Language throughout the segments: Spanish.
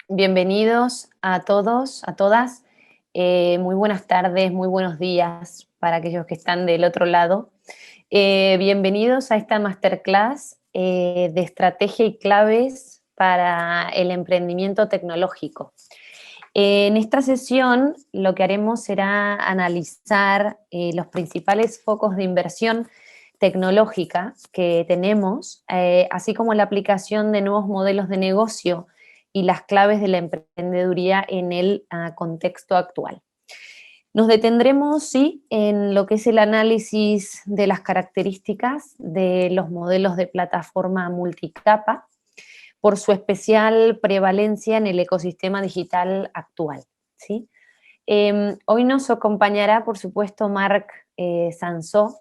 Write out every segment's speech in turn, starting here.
Bienvenidos a todos, a todas. Muy buenas tardes, muy buenos días para aquellos que están del otro lado. Bienvenidos a esta masterclass de estrategia y claves para el emprendimiento tecnológico. En esta sesión lo que haremos será analizar los principales focos de inversión tecnológica que tenemos, así como la aplicación de nuevos modelos de negocio y las claves de la emprendeduría en el contexto actual. Nos detendremos, sí, en lo que es el análisis de las características de los modelos de plataforma multicapa por su especial prevalencia en el ecosistema digital actual, ¿sí? Hoy nos acompañará, por supuesto, Marc Sansó.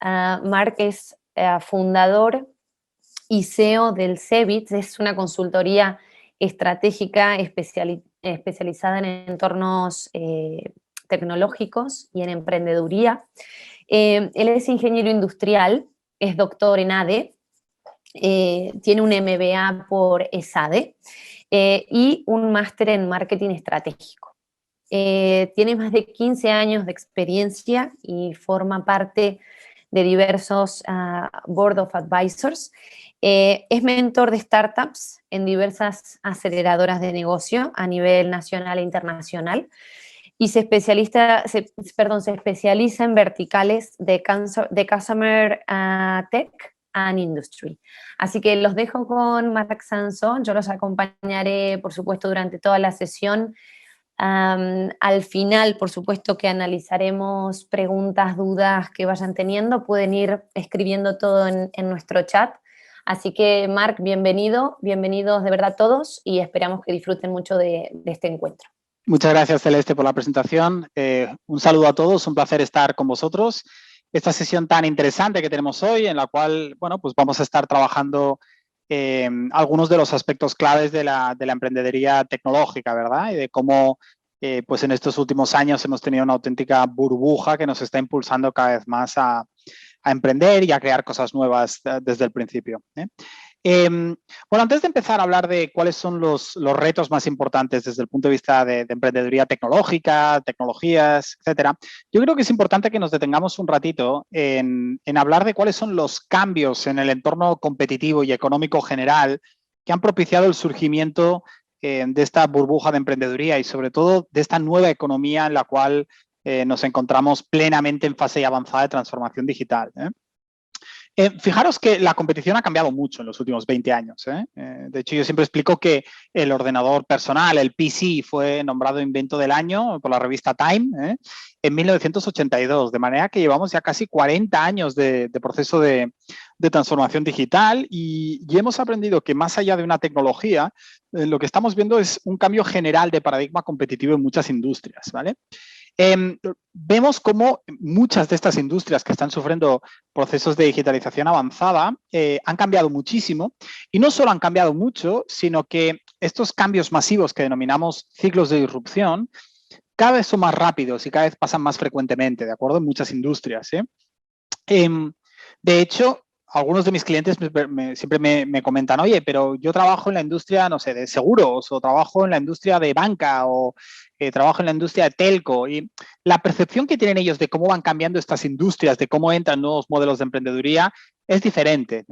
Marc es fundador y CEO del CEBIT, es una consultoría estratégica especializada en entornos tecnológicos y en emprendeduría. Él es ingeniero industrial, es doctor en ADE, tiene un MBA por ESADE y un máster en marketing estratégico. Tiene más de 15 años de experiencia y forma parte de diversos Board of Advisors. Es mentor de startups en diversas aceleradoras de negocio a nivel nacional e internacional y se especializa en verticales de Customer Tech and Industry. Así que los dejo con Marc Sansó, yo los acompañaré, por supuesto, durante toda la sesión. Al final, por supuesto, que analizaremos preguntas, dudas que vayan teniendo. Pueden ir escribiendo todo en nuestro chat. Así que, Marc, bienvenido. Bienvenidos de verdad todos y esperamos que disfruten mucho de este encuentro. Muchas gracias, Celeste, por la presentación. Un saludo a todos. Un placer estar con vosotros. Esta sesión tan interesante que tenemos hoy, en la cual, bueno, pues vamos a estar trabajando algunos de los aspectos claves de la emprendeduría tecnológica, ¿verdad? Y de cómo, pues en estos últimos años hemos tenido una auténtica burbuja que nos está impulsando cada vez más a emprender y a crear cosas nuevas desde el principio. Bueno, antes de empezar a hablar de cuáles son los retos más importantes desde el punto de vista de emprendeduría tecnológica, tecnologías, etcétera, yo creo que es importante que nos detengamos un ratito en hablar de cuáles son los cambios en el entorno competitivo y económico general que han propiciado el surgimiento de esta burbuja de emprendeduría y sobre todo de esta nueva economía en la cual nos encontramos plenamente en fase avanzada de transformación digital. Fijaros que la competición ha cambiado mucho en los últimos 20 años. De hecho, yo siempre explico que el ordenador personal, el PC, fue nombrado invento del año por la revista Time en 1982, de manera que llevamos ya casi 40 años de proceso de transformación digital y hemos aprendido que más allá de una tecnología, lo que estamos viendo es un cambio general de paradigma competitivo en muchas industrias, ¿vale? Vemos cómo muchas de estas industrias que están sufriendo procesos de digitalización avanzada han cambiado muchísimo y no solo han cambiado mucho, sino que estos cambios masivos que denominamos ciclos de disrupción cada vez son más rápidos y cada vez pasan más frecuentemente, ¿de acuerdo? En muchas industrias. De hecho, algunos de mis clientes siempre me comentan, oye, pero yo trabajo en la industria, no sé, de seguros o trabajo en la industria de banca o trabajo en la industria de telco. Y la percepción que tienen ellos de cómo van cambiando estas industrias, de cómo entran nuevos modelos de emprendeduría, es diferente.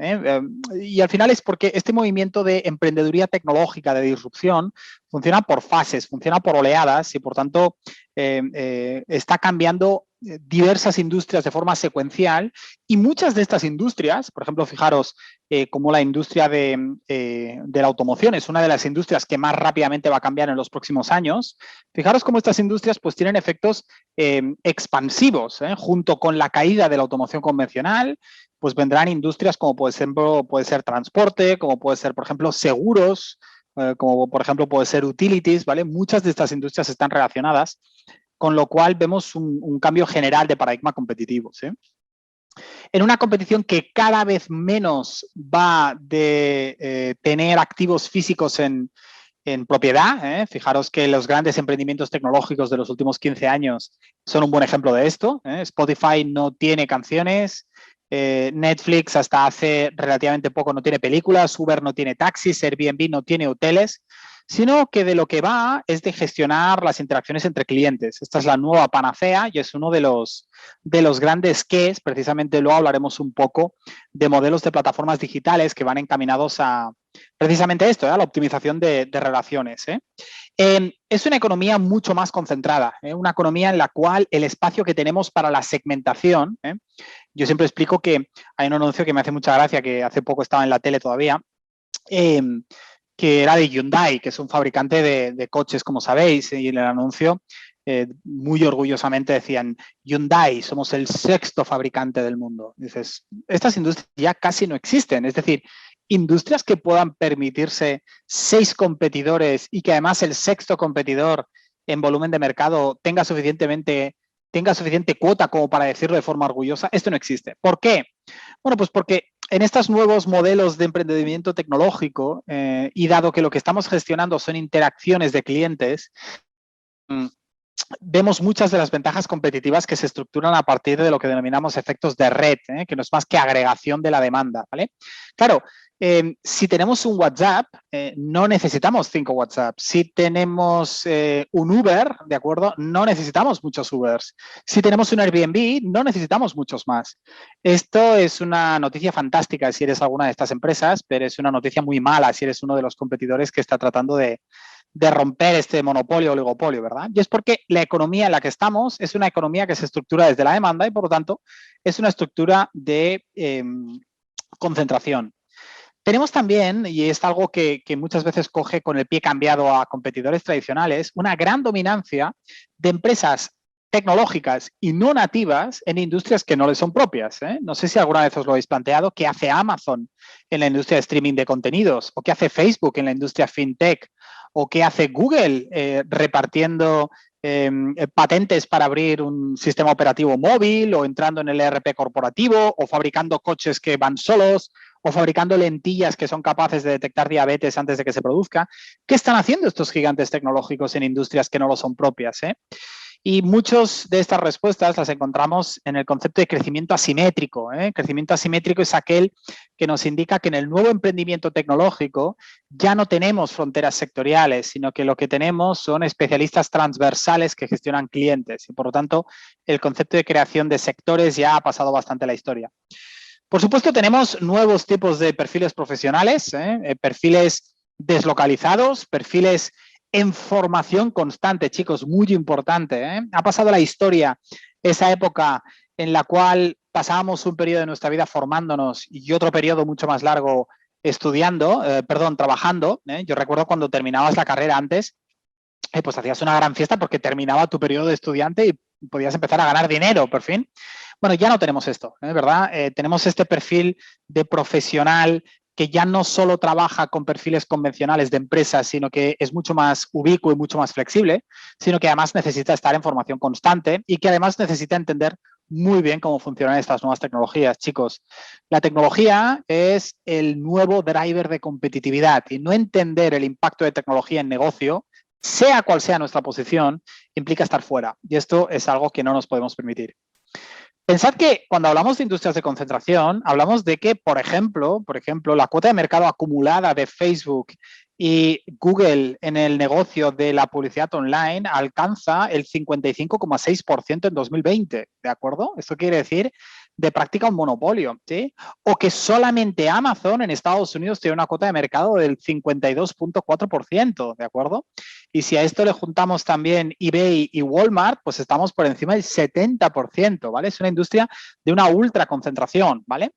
Y al final es porque este movimiento de emprendeduría tecnológica, de disrupción, funciona por fases, funciona por oleadas y por tanto está cambiando diversas industrias de forma secuencial y muchas de estas industrias, por ejemplo, fijaros como la industria de la automoción es una de las industrias que más rápidamente va a cambiar en los próximos años. Fijaros cómo estas industrias pues tienen efectos expansivos, junto con la caída de la automoción convencional, pues vendrán industrias como puede ser transporte, como puede ser, por ejemplo, seguros, como por ejemplo puede ser utilities, ¿vale? Muchas de estas industrias están relacionadas, con lo cual vemos un cambio general de paradigma competitivo, ¿sí? En una competición que cada vez menos va de tener activos físicos en propiedad. Fijaros que los grandes emprendimientos tecnológicos de los últimos 15 años son un buen ejemplo de esto. Spotify no tiene canciones, Netflix hasta hace relativamente poco no tiene películas, Uber no tiene taxis, Airbnb no tiene hoteles. sino que de lo que va es de gestionar las interacciones entre clientes. Esta es la nueva panacea y es uno de los grandes qués, precisamente luego hablaremos un poco de modelos de plataformas digitales que van encaminados a precisamente esto, a la optimización de relaciones. Es una economía mucho más concentrada, una economía en la cual el espacio que tenemos para la segmentación, yo siempre explico que hay un anuncio que me hace mucha gracia, que hace poco estaba en la tele todavía, que era de Hyundai, que es un fabricante de coches, como sabéis, y en el anuncio muy orgullosamente decían: Hyundai, somos el 6º fabricante del mundo. Dices, estas industrias ya casi no existen, es decir, industrias que puedan permitirse 6 competidores y que además el 6º competidor en volumen de mercado tenga suficiente cuota como para decirlo de forma orgullosa, esto no existe. ¿Por qué? Bueno, pues porque en estos nuevos modelos de emprendimiento tecnológico y dado que lo que estamos gestionando son interacciones de clientes, vemos muchas de las ventajas competitivas que se estructuran a partir de lo que denominamos efectos de red, que no es más que agregación de la demanda, ¿vale? Claro, si tenemos un WhatsApp, no necesitamos 5 WhatsApp. Si tenemos un Uber, ¿de acuerdo? No necesitamos muchos Ubers. Si tenemos un Airbnb, no necesitamos muchos más. Esto es una noticia fantástica si eres alguna de estas empresas, pero es una noticia muy mala si eres uno de los competidores que está tratando de romper este monopolio o oligopolio, ¿verdad? Y es porque la economía en la que estamos es una economía que se estructura desde la demanda y, por lo tanto, es una estructura de concentración. Tenemos también, y es algo que muchas veces coge con el pie cambiado a competidores tradicionales, una gran dominancia de empresas tecnológicas y no nativas en industrias que no les son propias. No sé si alguna vez os lo habéis planteado, qué hace Amazon en la industria de streaming de contenidos, o qué hace Facebook en la industria fintech, o qué hace Google repartiendo patentes para abrir un sistema operativo móvil, o entrando en el ERP corporativo, o fabricando coches que van solos, o fabricando lentillas que son capaces de detectar diabetes antes de que se produzca. ¿Qué están haciendo estos gigantes tecnológicos en industrias que no lo son propias? Y muchas de estas respuestas las encontramos en el concepto de crecimiento asimétrico. Crecimiento asimétrico es aquel que nos indica que en el nuevo emprendimiento tecnológico ya no tenemos fronteras sectoriales, sino que lo que tenemos son especialistas transversales que gestionan clientes. Y por lo tanto, el concepto de creación de sectores ya ha pasado bastante a la historia. Por supuesto, tenemos nuevos tipos de perfiles profesionales, perfiles deslocalizados, perfiles en formación constante, chicos, muy importante. Ha pasado la historia esa época en la cual pasábamos un periodo de nuestra vida formándonos y otro periodo mucho más largo trabajando. Yo recuerdo cuando terminabas la carrera antes, pues hacías una gran fiesta porque terminaba tu periodo de estudiante y podías empezar a ganar dinero, por fin. Bueno, ya no tenemos esto, ¿verdad? Tenemos este perfil de profesional que ya no solo trabaja con perfiles convencionales de empresas, sino que es mucho más ubicuo y mucho más flexible, sino que además necesita estar en formación constante y que además necesita entender muy bien cómo funcionan estas nuevas tecnologías. Chicos, la tecnología es el nuevo driver de competitividad y no entender el impacto de tecnología en negocio, sea cual sea nuestra posición, implica estar fuera. Y esto es algo que no nos podemos permitir. Pensad que cuando hablamos de industrias de concentración, hablamos de que, por ejemplo, la cuota de mercado acumulada de Facebook y Google en el negocio de la publicidad online alcanza el 55,6% en 2020, ¿de acuerdo? Esto quiere decir de práctica un monopolio, ¿sí? O que solamente Amazon en Estados Unidos tiene una cuota de mercado del 52,4%, ¿de acuerdo? Y si a esto le juntamos también eBay y Walmart, pues estamos por encima del 70%, ¿vale? Es una industria de una ultra concentración, ¿vale?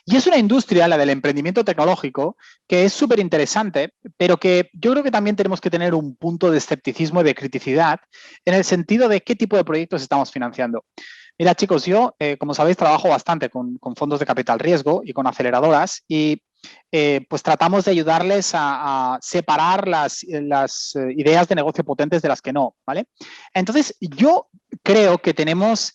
Y es una industria, la del emprendimiento tecnológico, que es súper interesante, pero que yo creo que también tenemos que tener un punto de escepticismo y de criticidad en el sentido de qué tipo de proyectos estamos financiando. Mira, chicos, yo, como sabéis, trabajo bastante con fondos de capital riesgo y con aceleradoras y pues tratamos de ayudarles a separar las ideas de negocio potentes de las que no, ¿vale? Entonces, yo creo que tenemos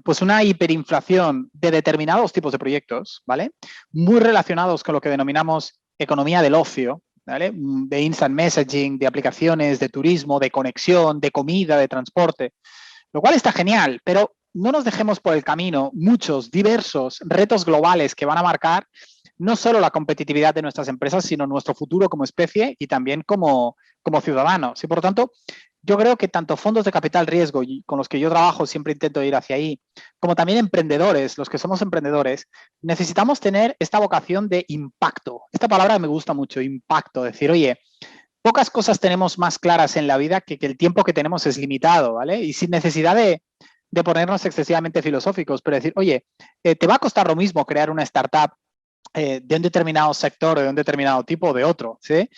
pues una hiperinflación de determinados tipos de proyectos, ¿vale? Muy relacionados con lo que denominamos economía del ocio, ¿vale? De instant messaging, de aplicaciones, de turismo, de conexión, de comida, de transporte, lo cual está genial, pero no nos dejemos por el camino muchos diversos retos globales que van a marcar no solo la competitividad de nuestras empresas, sino nuestro futuro como especie y también como ciudadanos. Y por lo tanto, yo creo que tanto fondos de capital riesgo y con los que yo trabajo siempre intento ir hacia ahí, como también emprendedores, los que somos emprendedores, necesitamos tener esta vocación de impacto. Esta palabra me gusta mucho, impacto. Decir, oye, pocas cosas tenemos más claras en la vida que el tiempo que tenemos es limitado, ¿vale? Y sin necesidad de ponernos excesivamente filosóficos, pero decir, oye, te va a costar lo mismo crear una startup de un determinado sector o de un determinado tipo o de otro, ¿sí?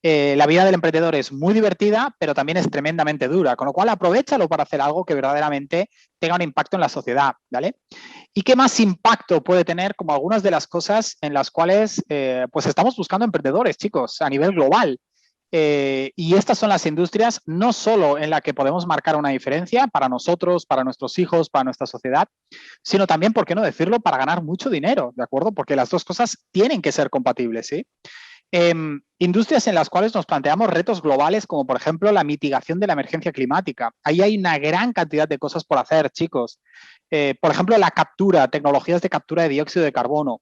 La vida del emprendedor es muy divertida, pero también es tremendamente dura, con lo cual aprovéchalo para hacer algo que verdaderamente tenga un impacto en la sociedad, ¿vale? ¿Y qué más impacto puede tener como algunas de las cosas en las cuales pues estamos buscando emprendedores, chicos, a nivel global? Y estas son las industrias no solo en la que podemos marcar una diferencia para nosotros, para nuestros hijos, para nuestra sociedad, sino también, ¿por qué no decirlo?, para ganar mucho dinero, ¿de acuerdo? Porque las dos cosas tienen que ser compatibles, ¿sí? Industrias en las cuales nos planteamos retos globales, como por ejemplo la mitigación de la emergencia climática. Ahí hay una gran cantidad de cosas por hacer, chicos. Por ejemplo, la captura, tecnologías de captura de dióxido de carbono.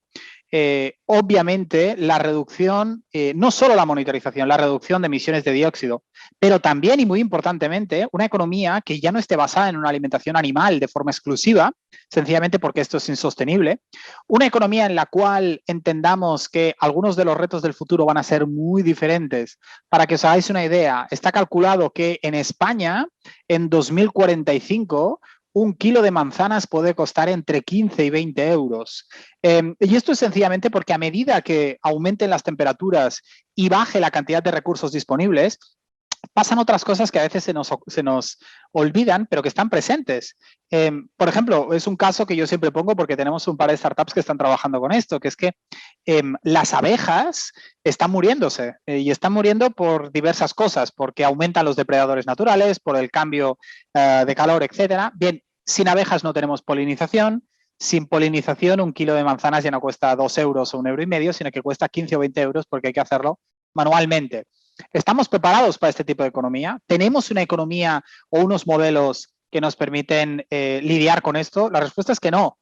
Obviamente, la reducción, no solo la monitorización, la reducción de emisiones de dióxido, pero también y muy importantemente, una economía que ya no esté basada en una alimentación animal de forma exclusiva, sencillamente porque esto es insostenible. Una economía en la cual entendamos que algunos de los retos del futuro van a ser muy diferentes. Para que os hagáis una idea, está calculado que en España, en 2045, un kilo de manzanas puede costar entre 15 y 20 euros. Y esto es sencillamente porque a medida que aumenten las temperaturas y baje la cantidad de recursos disponibles, pasan otras cosas que a veces se nos olvidan, pero que están presentes. Por ejemplo, es un caso que yo siempre pongo porque tenemos un par de startups que están trabajando con esto, que es que las abejas están muriéndose y están muriendo por diversas cosas, porque aumentan los depredadores naturales, por el cambio de calor, etcétera. Bien, sin abejas no tenemos polinización. Sin polinización, un kilo de manzanas ya no cuesta 2 euros o 1,5 €, sino que cuesta 15 o 20 euros porque hay que hacerlo manualmente. ¿Estamos preparados para este tipo de economía? ¿Tenemos una economía o unos modelos que nos permiten lidiar con esto? La respuesta es que no.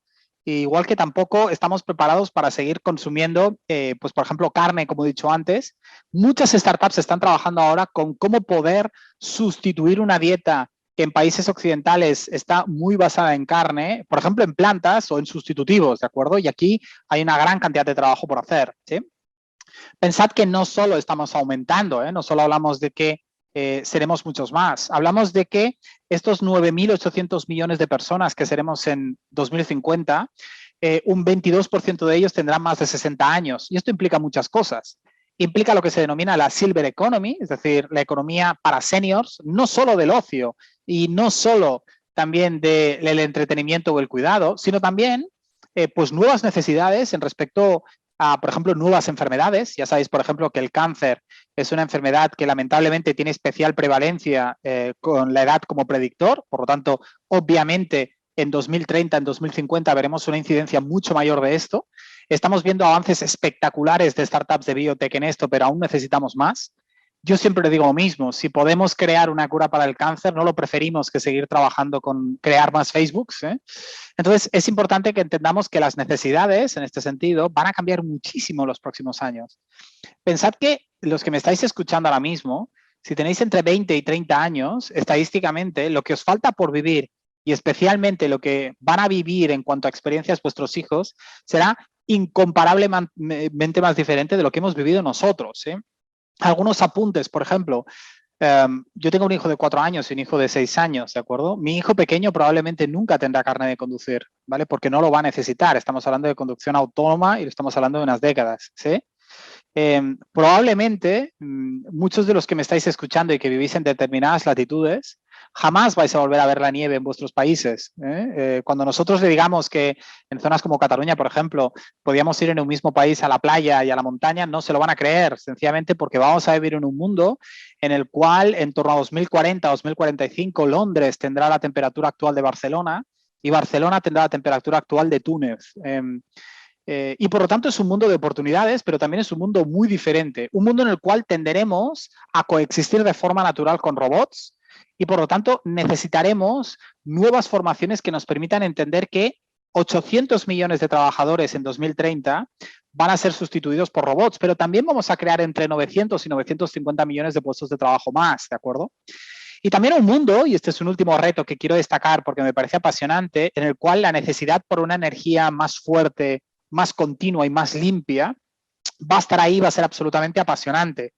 Igual que tampoco estamos preparados para seguir consumiendo, pues por ejemplo, carne, como he dicho antes. Muchas startups están trabajando ahora con cómo poder sustituir una dieta que en países occidentales está muy basada en carne, por ejemplo, en plantas o en sustitutivos, ¿de acuerdo? Y aquí hay una gran cantidad de trabajo por hacer, ¿sí? Pensad que no solo estamos aumentando, no solo hablamos de que seremos muchos más, hablamos de que estos 9.800 millones de personas que seremos en 2050, un 22% de ellos tendrán más de 60 años. Y esto implica muchas cosas. Implica lo que se denomina la Silver Economy, es decir, la economía para seniors, no solo del ocio y no solo también del entretenimiento o el cuidado, sino también pues nuevas necesidades en respecto a, por ejemplo, nuevas enfermedades. Ya sabéis, por ejemplo, que el cáncer es una enfermedad que lamentablemente tiene especial prevalencia con la edad como predictor. Por lo tanto, obviamente, en 2030, en 2050 veremos una incidencia mucho mayor de esto. Estamos viendo avances espectaculares de startups de biotech en esto, pero aún necesitamos más. Yo siempre le digo lo mismo, si podemos crear una cura para el cáncer, no lo preferimos que seguir trabajando con crear más Facebooks, ¿eh? Entonces, es importante que entendamos que las necesidades, en este sentido, van a cambiar muchísimo en los próximos años. Pensad que los que me estáis escuchando ahora mismo, si tenéis entre 20 y 30 años, estadísticamente, lo que os falta por vivir y especialmente lo que van a vivir en cuanto a experiencias vuestros hijos, será incomparablemente más diferente de lo que hemos vivido nosotros, ¿eh? Algunos apuntes, por ejemplo, yo tengo un hijo de 4 años y un hijo de 6 años, ¿de acuerdo? Mi hijo pequeño probablemente nunca tendrá carne de conducir, ¿vale? Porque no lo va a necesitar. Estamos hablando de conducción autónoma y lo estamos hablando de unas décadas, ¿sí? Probablemente muchos de los que me estáis escuchando y que vivís en determinadas latitudes, jamás vais a volver a ver la nieve en vuestros países. Cuando nosotros le digamos que en zonas como Cataluña, por ejemplo, podíamos ir en un mismo país a la playa y a la montaña, no se lo van a creer, sencillamente porque vamos a vivir en un mundo en el cual en torno a 2040, 2045, Londres tendrá la temperatura actual de Barcelona y Barcelona tendrá la temperatura actual de Túnez. Y por lo tanto es un mundo de oportunidades, pero también es un mundo muy diferente. Un mundo en el cual tenderemos a coexistir de forma natural con robots y por lo tanto necesitaremos nuevas formaciones que nos permitan entender que 800 millones de trabajadores en 2030 van a ser sustituidos por robots, pero también vamos a crear entre 900 y 950 millones de puestos de trabajo más, ¿de acuerdo? Y también un mundo, y este es un último reto que quiero destacar porque me parece apasionante, en el cual la necesidad por una energía más fuerte, más continua y más limpia va a estar ahí, va a ser absolutamente apasionante.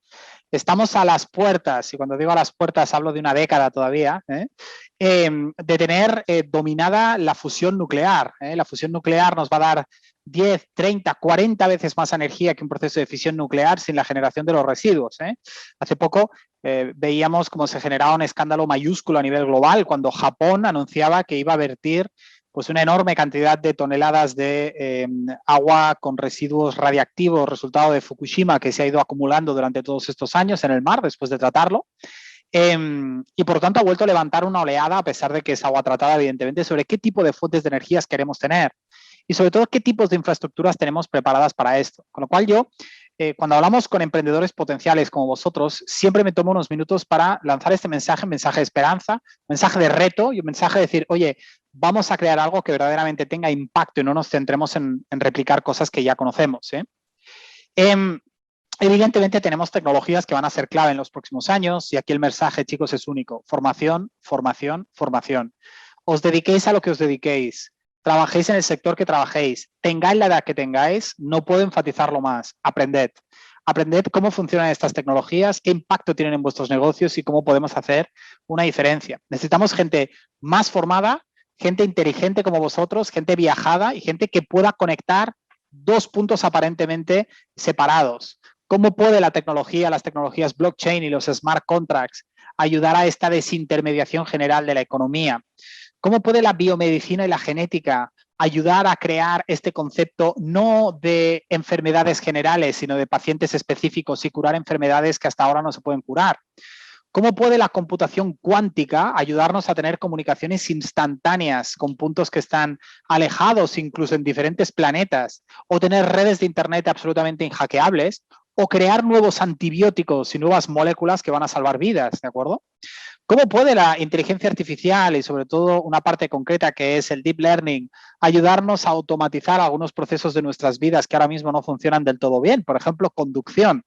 Estamos a las puertas, y cuando digo a las puertas hablo de una década todavía, de tener dominada la fusión nuclear. La fusión nuclear nos va a dar 10, 30, 40 veces más energía que un proceso de fisión nuclear sin la generación de los residuos. Hace poco veíamos cómo se generaba un escándalo mayúsculo a nivel global cuando Japón anunciaba que iba a vertir pues una enorme cantidad de toneladas de agua con residuos radiactivos, resultado de Fukushima, que se ha ido acumulando durante todos estos años en el mar después de tratarlo. Y por lo tanto ha vuelto a levantar una oleada, a pesar de que es agua tratada, evidentemente, sobre qué tipo de fuentes de energías queremos tener y sobre todo qué tipos de infraestructuras tenemos preparadas para esto. Con lo cual yo, cuando hablamos con emprendedores potenciales como vosotros, siempre me tomo unos minutos para lanzar este mensaje, un mensaje de esperanza, un mensaje de reto y un mensaje de decir, oye, vamos a crear algo que verdaderamente tenga impacto y no nos centremos en replicar cosas que ya conocemos. Evidentemente tenemos tecnologías que van a ser clave en los próximos años y aquí el mensaje, chicos, es único. Formación, formación, formación. Os dediquéis a lo que os dediquéis. Trabajéis en el sector que trabajéis. Tengáis la edad que tengáis, no puedo enfatizarlo más. Aprended. Aprended cómo funcionan estas tecnologías, qué impacto tienen en vuestros negocios y cómo podemos hacer una diferencia. Necesitamos gente más formada, gente inteligente como vosotros, gente viajada y gente que pueda conectar dos puntos aparentemente separados. ¿Cómo puede la tecnología, las tecnologías blockchain y los smart contracts ayudar a esta desintermediación general de la economía? ¿Cómo puede la biomedicina y la genética ayudar a crear este concepto no de enfermedades generales, sino de pacientes específicos y curar enfermedades que hasta ahora no se pueden curar? ¿Cómo puede la computación cuántica ayudarnos a tener comunicaciones instantáneas con puntos que están alejados, incluso en diferentes planetas, o tener redes de Internet absolutamente inhackeables, o crear nuevos antibióticos y nuevas moléculas que van a salvar vidas, ¿de acuerdo? ¿Cómo puede la inteligencia artificial y sobre todo una parte concreta que es el deep learning ayudarnos a automatizar algunos procesos de nuestras vidas que ahora mismo no funcionan del todo bien? Por ejemplo, conducción.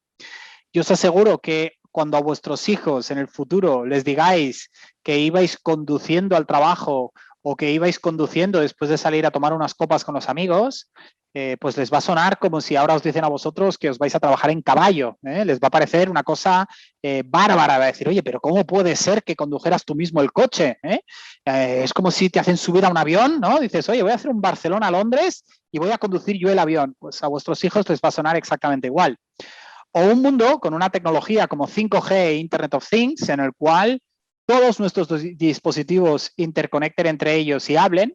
Yo os aseguro que cuando a vuestros hijos en el futuro les digáis que ibais conduciendo al trabajo o que ibais conduciendo después de salir a tomar unas copas con los amigos, pues les va a sonar como si ahora os dicen a vosotros que os vais a trabajar en caballo. Les va a parecer una cosa bárbara. Va a decir, oye, pero ¿cómo puede ser que condujeras tú mismo el coche? Es como si te hacen subir a un avión, ¿no? Dices, oye, voy a hacer un Barcelona-Londres y voy a conducir yo el avión. Pues a vuestros hijos les va a sonar exactamente igual. O un mundo con una tecnología como 5G e Internet of Things, en el cual todos nuestros dispositivos interconecten entre ellos y hablen.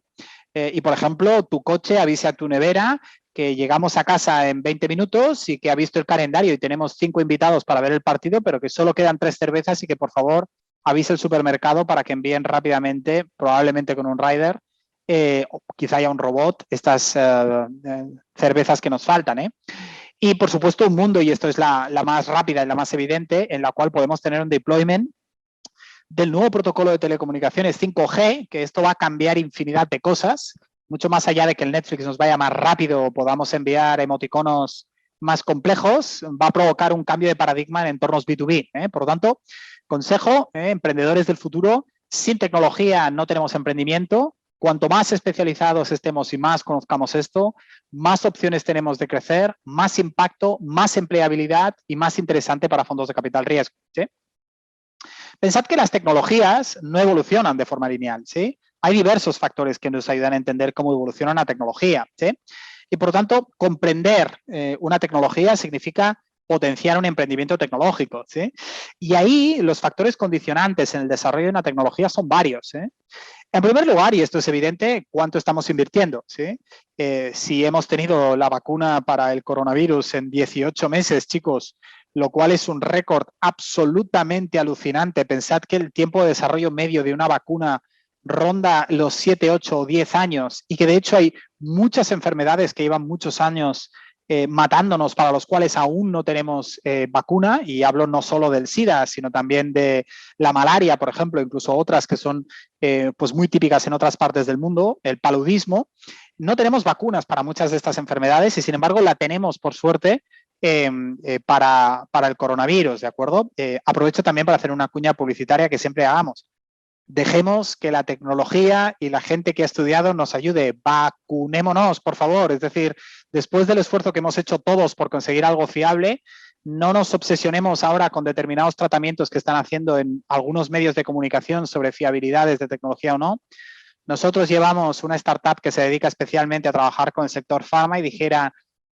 Y, por ejemplo, tu coche avise a tu nevera que llegamos a casa en 20 minutos y que ha visto el calendario y tenemos 5 invitados para ver el partido, pero que solo quedan 3 cervezas y que, por favor, avise el supermercado para que envíen rápidamente, probablemente con un rider, o quizá haya un robot, estas cervezas que nos faltan. Y, por supuesto, un mundo, y esto es la más rápida y la más evidente, en la cual podemos tener un deployment del nuevo protocolo de telecomunicaciones 5G, que esto va a cambiar infinidad de cosas, mucho más allá de que el Netflix nos vaya más rápido o podamos enviar emoticonos más complejos, va a provocar un cambio de paradigma en entornos B2B. Por lo tanto, consejo, emprendedores del futuro, sin tecnología no tenemos emprendimiento. Cuanto más especializados estemos y más conozcamos esto, más opciones tenemos de crecer, más impacto, más empleabilidad y más interesante para fondos de capital riesgo. ¿Sí? Pensad que las tecnologías no evolucionan de forma lineal, ¿sí? Hay diversos factores que nos ayudan a entender cómo evoluciona una tecnología, ¿sí? Y, por lo tanto, comprender una tecnología significa potenciar un emprendimiento tecnológico, ¿sí? Y ahí los factores condicionantes en el desarrollo de una tecnología son varios, ¿eh? En primer lugar, y esto es evidente, ¿cuánto estamos invirtiendo? ¿Sí? Si hemos tenido la vacuna para el coronavirus en 18 meses, chicos, lo cual es un récord absolutamente alucinante. Pensad que el tiempo de desarrollo medio de una vacuna ronda los 7, 8 o 10 años y que de hecho hay muchas enfermedades que llevan muchos años matándonos, para los cuales aún no tenemos vacuna, y hablo no solo del SIDA, sino también de la malaria, por ejemplo, incluso otras que son pues muy típicas en otras partes del mundo, el paludismo. no tenemos vacunas para muchas de estas enfermedades y sin embargo la tenemos por suerte para el coronavirus, ¿de acuerdo? Aprovecho también para hacer una cuña publicitaria que siempre hagamos. Dejemos que la tecnología y la gente que ha estudiado nos ayude. Vacunémonos, por favor. Es decir, después del esfuerzo que hemos hecho todos por conseguir algo fiable, no nos obsesionemos ahora con determinados tratamientos que están haciendo en algunos medios de comunicación sobre fiabilidades de tecnología o no. Nosotros llevamos una startup que se dedica especialmente a trabajar con el sector farma y dijera,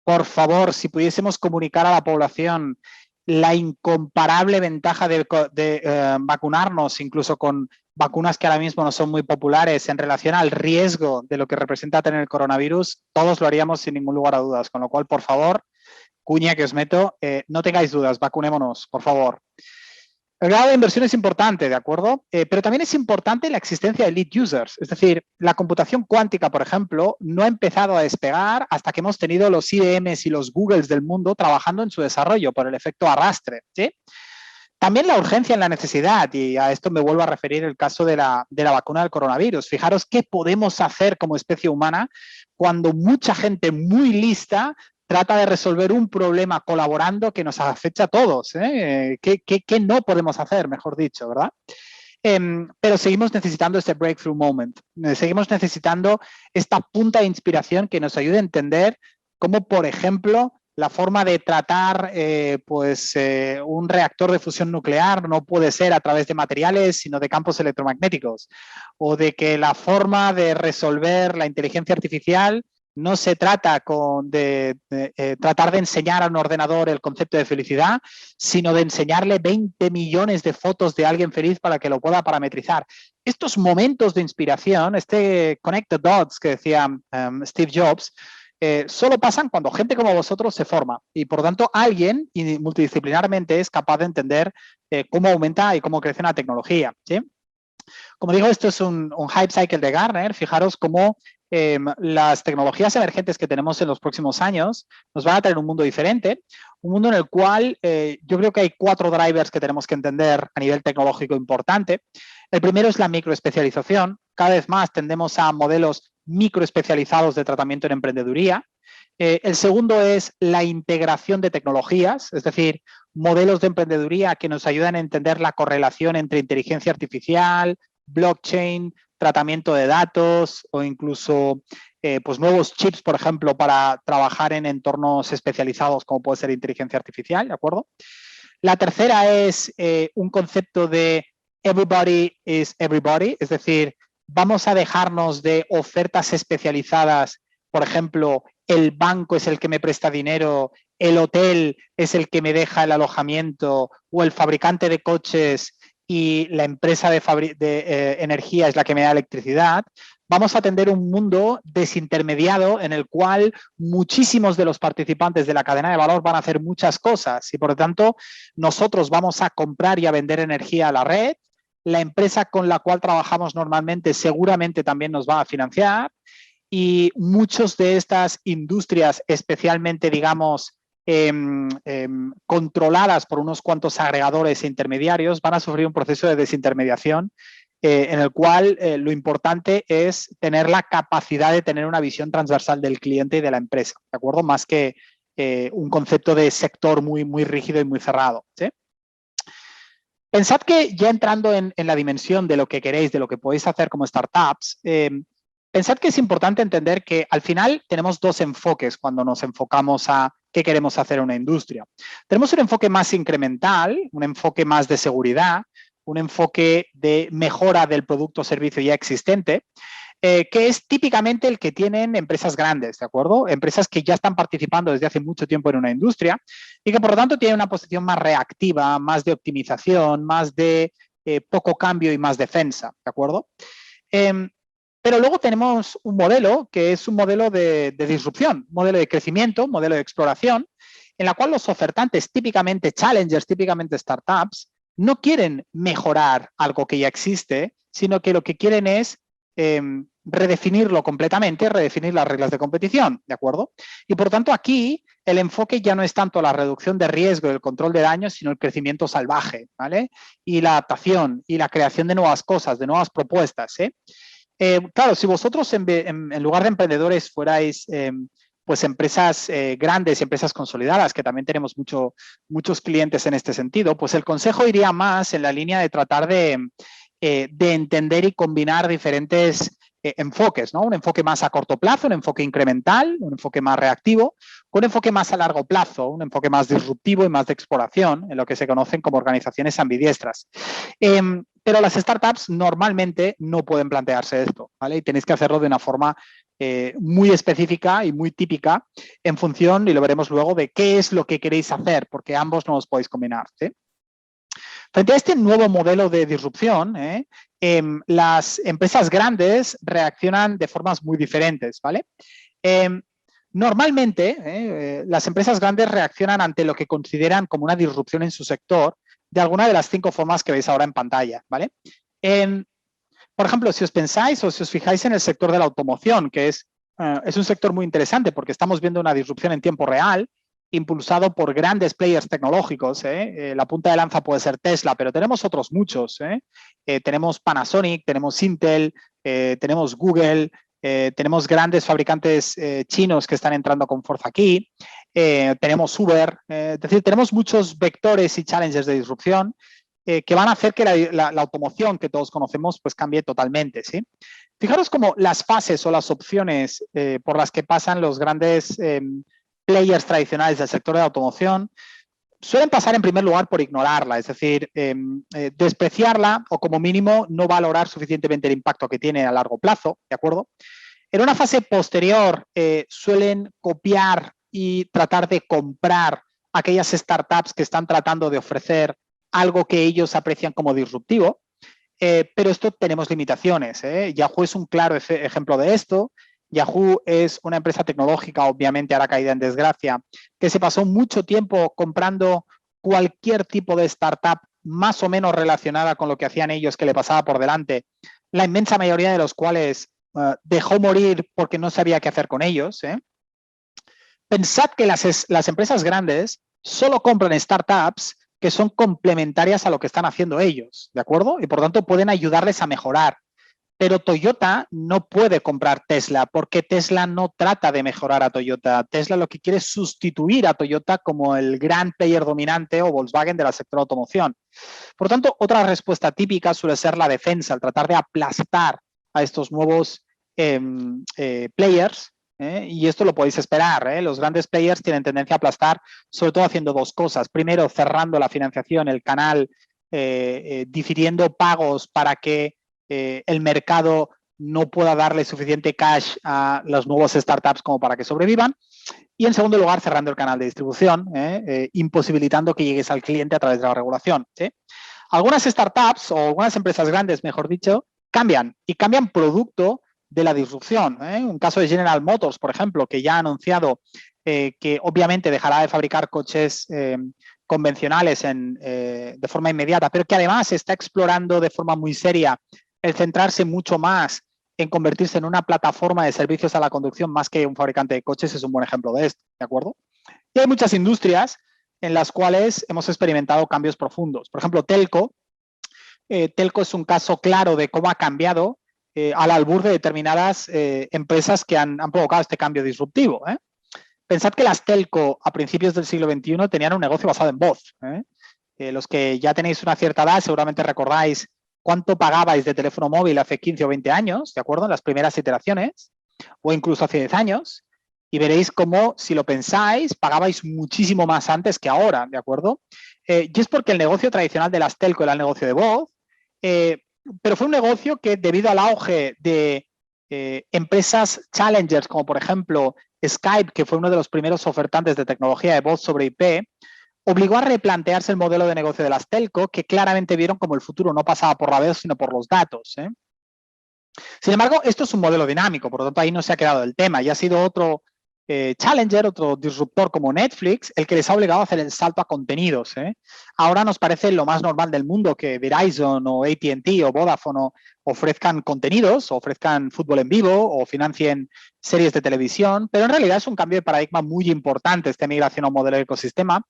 por favor, si pudiésemos comunicar a la población la incomparable ventaja de vacunarnos, incluso con vacunas que ahora mismo no son muy populares en relación al riesgo de lo que representa tener el coronavirus, todos lo haríamos sin ningún lugar a dudas. Con lo cual, por favor, cuña que os meto, no tengáis dudas, vacunémonos, por favor. El grado de inversión es importante, ¿de acuerdo? Pero también es importante la existencia de lead users. Es decir, la computación cuántica, por ejemplo, no ha empezado a despegar hasta que hemos tenido los IBMs y los Googles del mundo trabajando en su desarrollo por el efecto arrastre, ¿sí? También la urgencia en la necesidad, y a esto me vuelvo a referir el caso de la vacuna del coronavirus. Fijaros qué podemos hacer como especie humana cuando mucha gente muy lista trata de resolver un problema colaborando que nos afecta a todos. ¿Qué no podemos hacer, mejor dicho, verdad? Pero seguimos necesitando este breakthrough moment. Seguimos necesitando esta punta de inspiración que nos ayude a entender cómo, por ejemplo, la forma de tratar un reactor de fusión nuclear no puede ser a través de materiales, sino de campos electromagnéticos. O de que la forma de resolver la inteligencia artificial no se trata de tratar de enseñar a un ordenador el concepto de felicidad, sino de enseñarle 20 millones de fotos de alguien feliz para que lo pueda parametrizar. Estos momentos de inspiración, este connect the dots que decía Steve Jobs, solo pasan cuando gente como vosotros se forma y por tanto alguien multidisciplinarmente es capaz de entender cómo aumenta y cómo crece una tecnología, ¿sí? Como digo, esto es un hype cycle de Gartner. Fijaros cómo las tecnologías emergentes que tenemos en los próximos años nos van a traer un mundo diferente, un mundo en el cual yo creo que hay 4 drivers que tenemos que entender a nivel tecnológico importante. El primero es la microespecialización. Cada vez más tendemos a modelos microespecializados de tratamiento en emprendeduría. El segundo es la integración de tecnologías, es decir, modelos de emprendeduría que nos ayudan a entender la correlación entre inteligencia artificial, blockchain, tratamiento de datos o incluso nuevos chips, por ejemplo, para trabajar en entornos especializados como puede ser inteligencia artificial, ¿de acuerdo? La tercera es un concepto de everybody is everybody, es decir, vamos a dejarnos de ofertas especializadas, por ejemplo, el banco es el que me presta dinero, el hotel es el que me deja el alojamiento o el fabricante de coches y la empresa de energía es la que me da electricidad. Vamos a atender un mundo desintermediado en el cual muchísimos de los participantes de la cadena de valor van a hacer muchas cosas y por lo tanto nosotros vamos a comprar y a vender energía a la red. La empresa con la cual trabajamos normalmente seguramente también nos va a financiar y muchas de estas industrias, especialmente, digamos, controladas por unos cuantos agregadores e intermediarios, van a sufrir un proceso de desintermediación en el cual lo importante es tener la capacidad de tener una visión transversal del cliente y de la empresa, ¿de acuerdo? Más que un concepto de sector muy, muy rígido y muy cerrado, ¿sí? Pensad que ya entrando en la dimensión de lo que queréis, de lo que podéis hacer como startups, pensad que es importante entender que al final tenemos 2 enfoques cuando nos enfocamos a qué queremos hacer en una industria. Tenemos un enfoque más incremental, un enfoque más de seguridad, un enfoque de mejora del producto o servicio ya existente, que es típicamente el que tienen empresas grandes, ¿de acuerdo? Empresas que ya están participando desde hace mucho tiempo en una industria y que por lo tanto tienen una posición más reactiva, más de optimización, más de poco cambio y más defensa, ¿de acuerdo? Pero luego tenemos un modelo que es un modelo de disrupción, un modelo de crecimiento, un modelo de exploración, en la cual los ofertantes, típicamente challengers, típicamente startups, no quieren mejorar algo que ya existe, sino que lo que quieren es redefinirlo completamente, redefinir las reglas de competición, ¿de acuerdo? Y por tanto aquí el enfoque ya no es tanto la reducción de riesgo y el control de daños, sino el crecimiento salvaje, ¿vale? Y la adaptación y la creación de nuevas cosas, de nuevas propuestas, ¿eh? Claro, si vosotros en lugar de emprendedores fuerais pues empresas grandes y empresas consolidadas, que también tenemos muchos clientes en este sentido, pues el consejo iría más en la línea de tratar de entender y combinar diferentes enfoques, ¿no? Un enfoque más a corto plazo, un enfoque incremental, un enfoque más reactivo, con un enfoque más a largo plazo, un enfoque más disruptivo y más de exploración, en lo que se conocen como organizaciones ambidiestras. Pero las startups normalmente no pueden plantearse esto, ¿vale? Y tenéis que hacerlo de una forma muy específica y muy típica en función, y lo veremos luego, de qué es lo que queréis hacer, porque ambos no os podéis combinar, ¿sí? Frente a este nuevo modelo de disrupción, las empresas grandes reaccionan de formas muy diferentes, ¿vale? Normalmente, las empresas grandes reaccionan ante lo que consideran como una disrupción en su sector de alguna de las 5 formas que veis ahora en pantalla, ¿vale? Por ejemplo, si os pensáis o si os fijáis en el sector de la automoción, que es un sector muy interesante porque estamos viendo una disrupción en tiempo real, impulsado por grandes players tecnológicos. La punta de lanza puede ser Tesla, pero tenemos otros muchos. Tenemos Panasonic, tenemos Intel, tenemos Google, tenemos grandes fabricantes chinos que están entrando con fuerza aquí, tenemos Uber, es decir, tenemos muchos vectores y challenges de disrupción que van a hacer que la automoción que todos conocemos pues cambie totalmente, ¿sí? Fijaros cómo las fases o las opciones por las que pasan los grandes players tradicionales del sector de la automoción suelen pasar en primer lugar por ignorarla, es decir, despreciarla o como mínimo no valorar suficientemente el impacto que tiene a largo plazo, ¿de acuerdo? En una fase posterior suelen copiar y tratar de comprar aquellas startups que están tratando de ofrecer algo que ellos aprecian como disruptivo, pero esto tenemos limitaciones. Yahoo es un claro ejemplo de esto. Yahoo es una empresa tecnológica, obviamente ahora caída en desgracia, que se pasó mucho tiempo comprando cualquier tipo de startup más o menos relacionada con lo que hacían ellos, que le pasaba por delante, la inmensa mayoría de los cuales dejó morir porque no sabía qué hacer con ellos. Pensad que las empresas grandes solo compran startups que son complementarias a lo que están haciendo ellos, ¿de acuerdo? Y por tanto pueden ayudarles a mejorar. Pero Toyota no puede comprar Tesla porque Tesla no trata de mejorar a Toyota. Tesla lo que quiere es sustituir a Toyota como el gran player dominante o Volkswagen del sector de automoción. Por tanto, otra respuesta típica suele ser la defensa, el tratar de aplastar a estos nuevos players. Y esto lo podéis esperar. Los grandes players tienen tendencia a aplastar, sobre todo haciendo 2 cosas. Primero, cerrando la financiación, el canal, difiriendo pagos para que el mercado no pueda darle suficiente cash a los nuevos startups como para que sobrevivan. Y en segundo lugar, cerrando el canal de distribución, imposibilitando que llegues al cliente a través de la regulación. ¿Sí? Algunas startups o algunas empresas grandes, mejor dicho, cambian y cambian producto de la disrupción. Un caso de General Motors, por ejemplo, que ya ha anunciado que obviamente dejará de fabricar coches convencionales de forma inmediata, pero que además está explorando de forma muy seria el centrarse mucho más en convertirse en una plataforma de servicios a la conducción más que un fabricante de coches, es un buen ejemplo de esto, ¿de acuerdo? Y hay muchas industrias en las cuales hemos experimentado cambios profundos. Por ejemplo, Telco. Telco es un caso claro de cómo ha cambiado al albur de determinadas empresas que han provocado este cambio disruptivo. Pensad que las telco a principios del siglo XXI tenían un negocio basado en voz. Los que ya tenéis una cierta edad seguramente recordáis cuánto pagabais de teléfono móvil hace 15 o 20 años, ¿de acuerdo? En las primeras iteraciones, o incluso hace 10 años, y veréis cómo, si lo pensáis, pagabais muchísimo más antes que ahora, ¿de acuerdo? Y es porque el negocio tradicional de las telco era el negocio de voz, pero fue un negocio que, debido al auge de empresas challengers, como por ejemplo Skype, que fue uno de los primeros ofertantes de tecnología de voz sobre IP, obligó a replantearse el modelo de negocio de las telco, que claramente vieron como el futuro no pasaba por la voz, sino por los datos. Sin embargo, esto es un modelo dinámico, por lo tanto ahí no se ha quedado el tema, y ha sido otro challenger, otro disruptor como Netflix, el que les ha obligado a hacer el salto a contenidos. Ahora nos parece lo más normal del mundo que Verizon o AT&T o Vodafone ofrezcan contenidos, o ofrezcan fútbol en vivo o financien series de televisión, pero en realidad es un cambio de paradigma muy importante esta migración a un modelo de ecosistema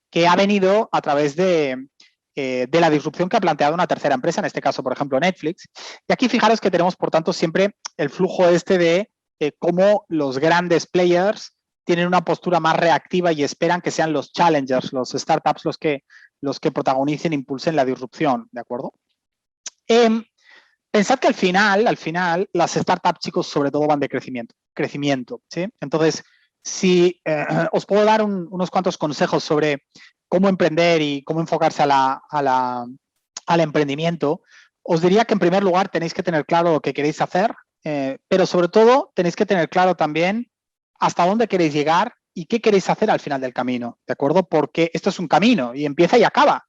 que ha venido a través de de la disrupción que ha planteado una tercera empresa, en este caso, por ejemplo, Netflix. Y aquí fijaros que tenemos, por tanto, siempre el flujo este de cómo los grandes players tienen una postura más reactiva y esperan que sean los challengers, los startups, los que protagonicen e impulsen la disrupción, ¿de acuerdo? Pensad que al final, las startups, chicos, sobre todo van de crecimiento, ¿sí? Entonces, si os puedo dar unos cuantos consejos sobre cómo emprender y cómo enfocarse al emprendimiento, os diría que en primer lugar tenéis que tener claro lo que queréis hacer, pero sobre todo tenéis que tener claro también hasta dónde queréis llegar y qué queréis hacer al final del camino, ¿de acuerdo? Porque esto es un camino y empieza y acaba.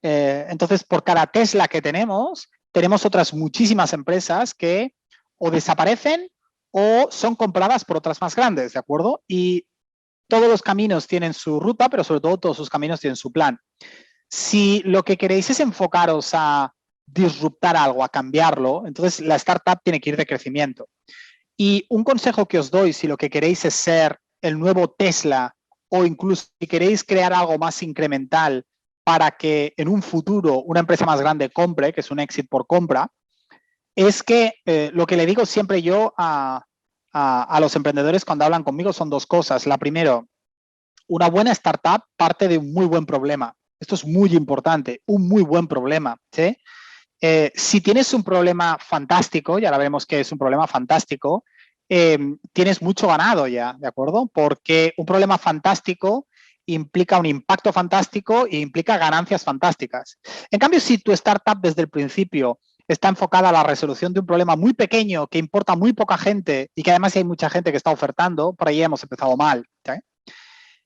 Entonces, por cada Tesla que tenemos otras muchísimas empresas que o desaparecen o son compradas por otras más grandes, ¿de acuerdo? Y todos los caminos tienen su ruta, pero sobre todo todos sus caminos tienen su plan. Si lo que queréis es enfocaros a disruptar algo, a cambiarlo, entonces la startup tiene que ir de crecimiento. Y un consejo que os doy, si lo que queréis es ser el nuevo Tesla o incluso si queréis crear algo más incremental para que en un futuro una empresa más grande compre, que es un exit por compra, es que lo que le digo siempre yo a los emprendedores cuando hablan conmigo son dos cosas. La primera, una buena startup parte de un muy buen problema. Esto es muy importante, un muy buen problema, ¿sí? Si tienes un problema fantástico, y ahora veremos que es un problema fantástico, tienes mucho ganado ya, ¿de acuerdo? Porque un problema fantástico implica un impacto fantástico e implica ganancias fantásticas. En cambio, si tu startup desde el principio está enfocada a la resolución de un problema muy pequeño que importa a muy poca gente y que además hay mucha gente que está ofertando, por ahí hemos empezado mal, ¿sí?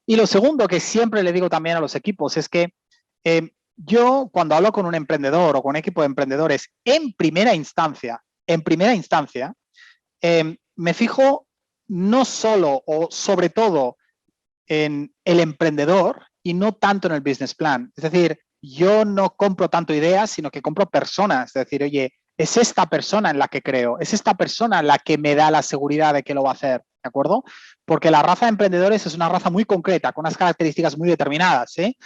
Y lo segundo que siempre le digo también a los equipos es que yo cuando hablo con un emprendedor o con un equipo de emprendedores en primera instancia, me fijo no solo o sobre todo en el emprendedor y no tanto en el business plan. Es decir, yo no compro tanto ideas, sino que compro personas. Es decir, oye, es esta persona en la que creo, es esta persona la que me da la seguridad de que lo va a hacer, ¿de acuerdo? Porque la raza de emprendedores es una raza muy concreta, con unas características muy determinadas, ¿sí?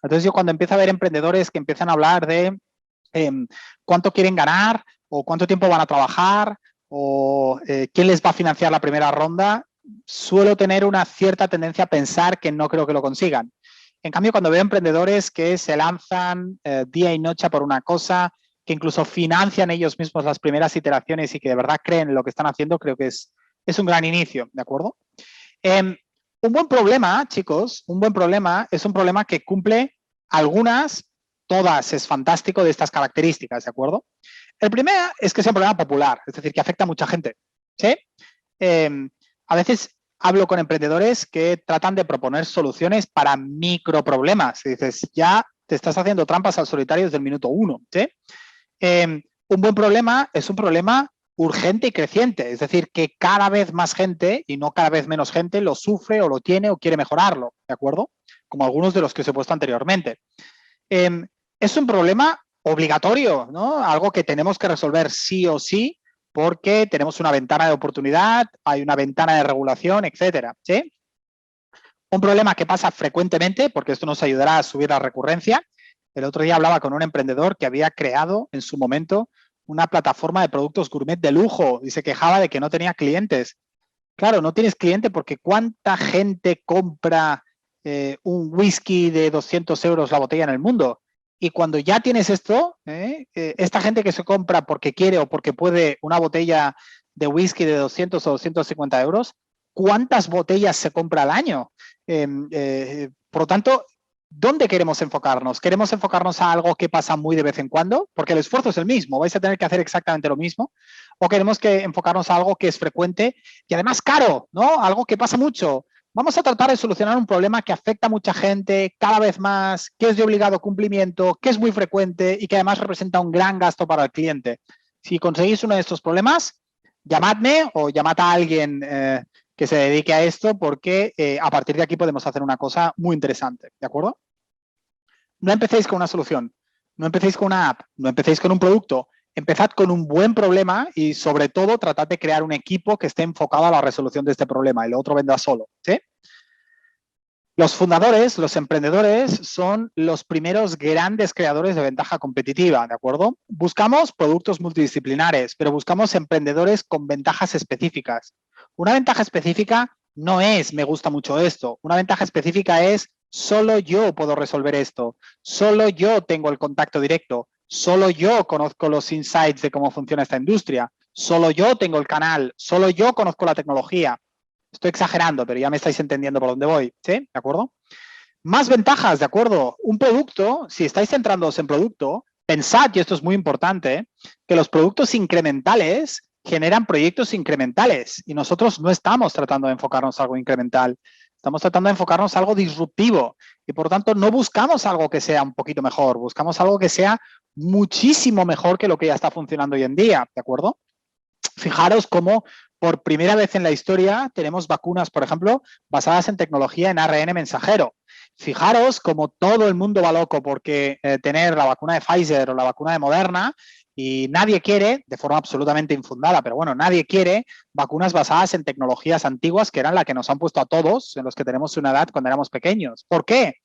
Entonces yo cuando empiezo a ver emprendedores que empiezan a hablar de cuánto quieren ganar o cuánto tiempo van a trabajar o quién les va a financiar la primera ronda, suelo tener una cierta tendencia a pensar que no creo que lo consigan. En cambio, cuando veo emprendedores que se lanzan día y noche por una cosa, que incluso financian ellos mismos las primeras iteraciones y que de verdad creen en lo que están haciendo, creo que es un gran inicio, ¿de acuerdo? Un buen problema, chicos, un buen problema es un problema que cumple algunas, todas es fantástico de estas características, ¿de acuerdo? El primero es que es un problema popular, es decir, que afecta a mucha gente, ¿sí? A veces hablo con emprendedores que tratan de proponer soluciones para microproblemas. Y dices, ya te estás haciendo trampas al solitario desde el minuto 1, ¿sí? Un buen problema es un problema urgente y creciente, es decir, que cada vez más gente y no cada vez menos gente lo sufre o lo tiene o quiere mejorarlo, ¿de acuerdo? Como algunos de los que os he puesto anteriormente. Es un problema obligatorio, ¿no? Algo que tenemos que resolver sí o sí porque tenemos una ventana de oportunidad, hay una ventana de regulación, etcétera, ¿sí? Un problema que pasa frecuentemente, porque esto nos ayudará a subir la recurrencia. El otro día hablaba con un emprendedor que había creado en su momento una plataforma de productos gourmet de lujo y se quejaba de que no tenía clientes. Claro, no tienes cliente porque ¿cuánta gente compra un whisky de 200 euros la botella en el mundo? Y cuando ya tienes esto, esta gente que se compra porque quiere o porque puede una botella de whisky de 200 o 250 euros, ¿cuántas botellas se compra al año? Por lo tanto, ¿dónde queremos enfocarnos? ¿Queremos enfocarnos a algo que pasa muy de vez en cuando? Porque el esfuerzo es el mismo, vais a tener que hacer exactamente lo mismo. ¿O queremos que enfocarnos a algo que es frecuente y además caro, ¿no? Algo que pasa mucho. Vamos a tratar de solucionar un problema que afecta a mucha gente cada vez más, que es de obligado cumplimiento, que es muy frecuente y que además representa un gran gasto para el cliente. Si conseguís uno de estos problemas, llamadme o llamad a alguien que se dedique a esto porque a partir de aquí podemos hacer una cosa muy interesante, ¿de acuerdo? No empecéis con una solución, no empecéis con una app, no empecéis con un producto, empezad con un buen problema y sobre todo tratad de crear un equipo que esté enfocado a la resolución de este problema y lo otro vendrá solo, ¿sí? Los fundadores, los emprendedores, son los primeros grandes creadores de ventaja competitiva, ¿de acuerdo? Buscamos productos multidisciplinares, pero buscamos emprendedores con ventajas específicas. Una ventaja específica no es me gusta mucho esto. Una ventaja específica es solo yo puedo resolver esto. Solo yo tengo el contacto directo. Solo yo conozco los insights de cómo funciona esta industria. Solo yo tengo el canal. Solo yo conozco la tecnología. Estoy exagerando, pero ya me estáis entendiendo por dónde voy, ¿sí? ¿De acuerdo? Más ventajas, ¿de acuerdo? Un producto, si estáis centrándoos en producto, pensad, y esto es muy importante, que los productos incrementales generan proyectos incrementales y nosotros no estamos tratando de enfocarnos en algo incremental, estamos tratando de enfocarnos en algo disruptivo y por lo tanto no buscamos algo que sea un poquito mejor, buscamos algo que sea muchísimo mejor que lo que ya está funcionando hoy en día, ¿de acuerdo? Fijaros cómo por primera vez en la historia tenemos vacunas, por ejemplo, basadas en tecnología en ARN mensajero. Fijaros cómo todo el mundo va loco porque tener la vacuna de Pfizer o la vacuna de Moderna y nadie quiere, de forma absolutamente infundada, pero bueno, nadie quiere vacunas basadas en tecnologías antiguas que eran las que nos han puesto a todos, en los que tenemos una edad cuando éramos pequeños. ¿Por qué?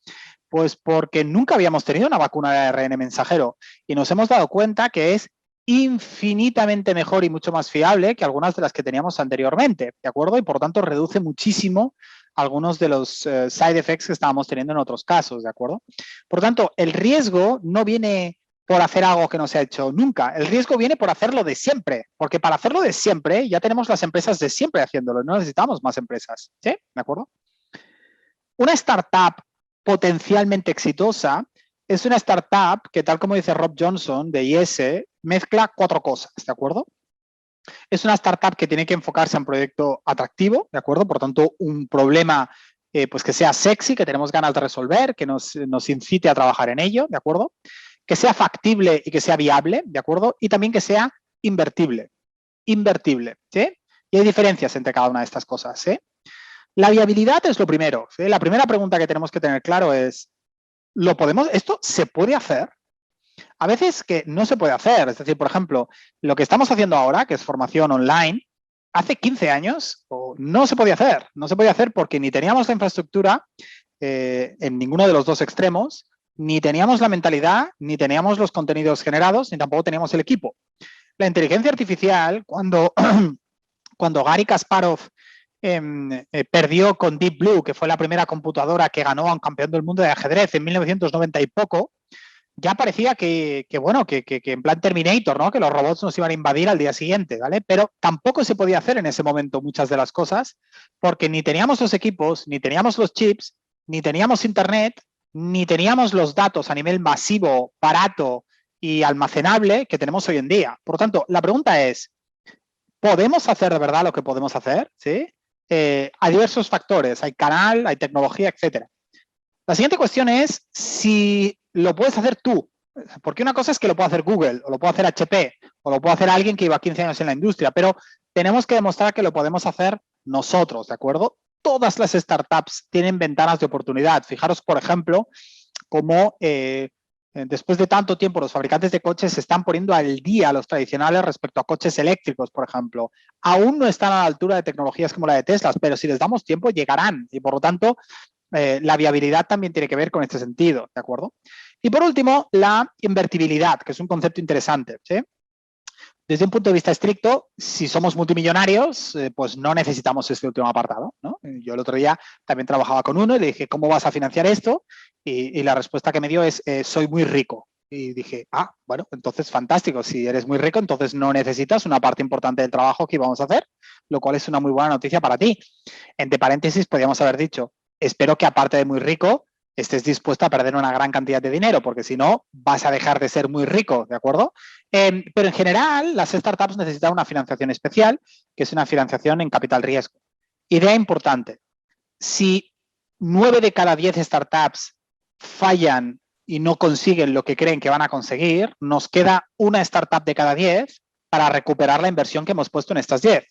Pues porque nunca habíamos tenido una vacuna de ARN mensajero y nos hemos dado cuenta que es infinitamente mejor y mucho más fiable que algunas de las que teníamos anteriormente, ¿de acuerdo? Y por tanto reduce muchísimo algunos de los side effects que estábamos teniendo en otros casos, ¿de acuerdo? Por tanto, el riesgo no viene por hacer algo que no se ha hecho nunca, el riesgo viene por hacerlo de siempre, porque para hacerlo de siempre ya tenemos las empresas de siempre haciéndolo, no necesitamos más empresas, ¿sí? ¿De acuerdo? Una startup potencialmente exitosa es una startup que, tal como dice Rob Johnson de IS, mezcla 4 cosas, ¿de acuerdo? Es una startup que tiene que enfocarse en un proyecto atractivo, ¿de acuerdo? Por tanto, un problema pues que sea sexy, que tenemos ganas de resolver, que nos incite a trabajar en ello, ¿de acuerdo? Que sea factible y que sea viable, ¿de acuerdo? Y también que sea invertible, ¿sí? Y hay diferencias entre cada una de estas cosas, ¿sí? La viabilidad es lo primero, ¿sí? La primera pregunta que tenemos que tener claro es, ¿esto se puede hacer? A veces que no se puede hacer, es decir, por ejemplo, lo que estamos haciendo ahora, que es formación online, hace 15 años no se podía hacer. No se podía hacer porque ni teníamos la infraestructura en ninguno de los dos extremos, ni teníamos la mentalidad, ni teníamos los contenidos generados, ni tampoco teníamos el equipo. La inteligencia artificial, cuando Garry Kasparov perdió con Deep Blue, que fue la primera computadora que ganó a un campeón del mundo de ajedrez en 1990 y poco, ya parecía que en plan Terminator, ¿no? Que los robots nos iban a invadir al día siguiente, ¿vale? Pero tampoco se podía hacer en ese momento muchas de las cosas porque ni teníamos los equipos, ni teníamos los chips, ni teníamos internet, ni teníamos los datos a nivel masivo, barato y almacenable que tenemos hoy en día. Por lo tanto, la pregunta es, ¿podemos hacer de verdad lo que podemos hacer? ¿Sí? Hay diversos factores, hay canal, hay tecnología, etcétera. La siguiente cuestión es si lo puedes hacer tú. Porque una cosa es que lo puede hacer Google, o lo puede hacer HP, o lo puede hacer alguien que lleva 15 años en la industria, pero tenemos que demostrar que lo podemos hacer nosotros, ¿de acuerdo? Todas las startups tienen ventanas de oportunidad. Fijaros, por ejemplo, cómo después de tanto tiempo los fabricantes de coches se están poniendo al día los tradicionales respecto a coches eléctricos, por ejemplo. Aún no están a la altura de tecnologías como la de Tesla, pero si les damos tiempo llegarán y por lo tanto la viabilidad también tiene que ver con este sentido, ¿de acuerdo? Y por último, la invertibilidad, que es un concepto interesante, ¿sí? Desde un punto de vista estricto, si somos multimillonarios, pues no necesitamos este último apartado, ¿no? Yo el otro día también trabajaba con uno y le dije, ¿cómo vas a financiar esto? Y la respuesta que me dio es, soy muy rico. Y dije, bueno, entonces fantástico, si eres muy rico, entonces no necesitas una parte importante del trabajo que íbamos a hacer, lo cual es una muy buena noticia para ti. Entre paréntesis, podríamos haber dicho, espero que aparte de muy rico, estés dispuesto a perder una gran cantidad de dinero, porque si no, vas a dejar de ser muy rico, ¿de acuerdo? Pero en general, las startups necesitan una financiación especial, que es una financiación en capital riesgo. Idea importante, si 9 de cada 10 startups fallan y no consiguen lo que creen que van a conseguir, nos queda una startup de cada 10 para recuperar la inversión que hemos puesto en estas 10.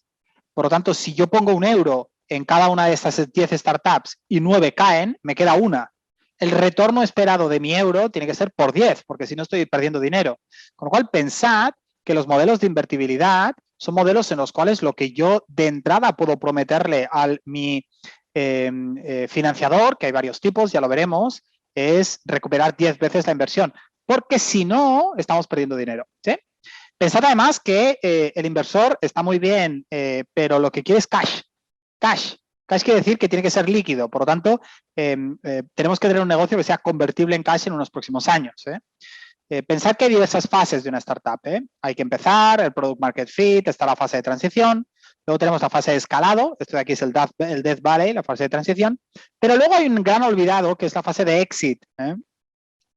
Por lo tanto, si yo pongo €1 en cada una de estas 10 startups y 9 caen, me queda una. El retorno esperado de mi euro tiene que ser por 10, porque si no estoy perdiendo dinero. Con lo cual, pensad que los modelos de invertibilidad son modelos en los cuales lo que yo de entrada puedo prometerle a mi financiador, que hay varios tipos, ya lo veremos, es recuperar 10 veces la inversión, porque si no, estamos perdiendo dinero, ¿sí? Pensad además que el inversor está muy bien, pero lo que quiere es cash. Cash. Cash quiere decir que tiene que ser líquido. Por lo tanto, tenemos que tener un negocio que sea convertible en cash en unos próximos años. Pensad que hay diversas fases de una startup. Hay que empezar, el product market fit, está la fase de transición. Luego tenemos la fase de escalado. Esto de aquí es el Death Valley, la fase de transición. Pero luego hay un gran olvidado que es la fase de exit.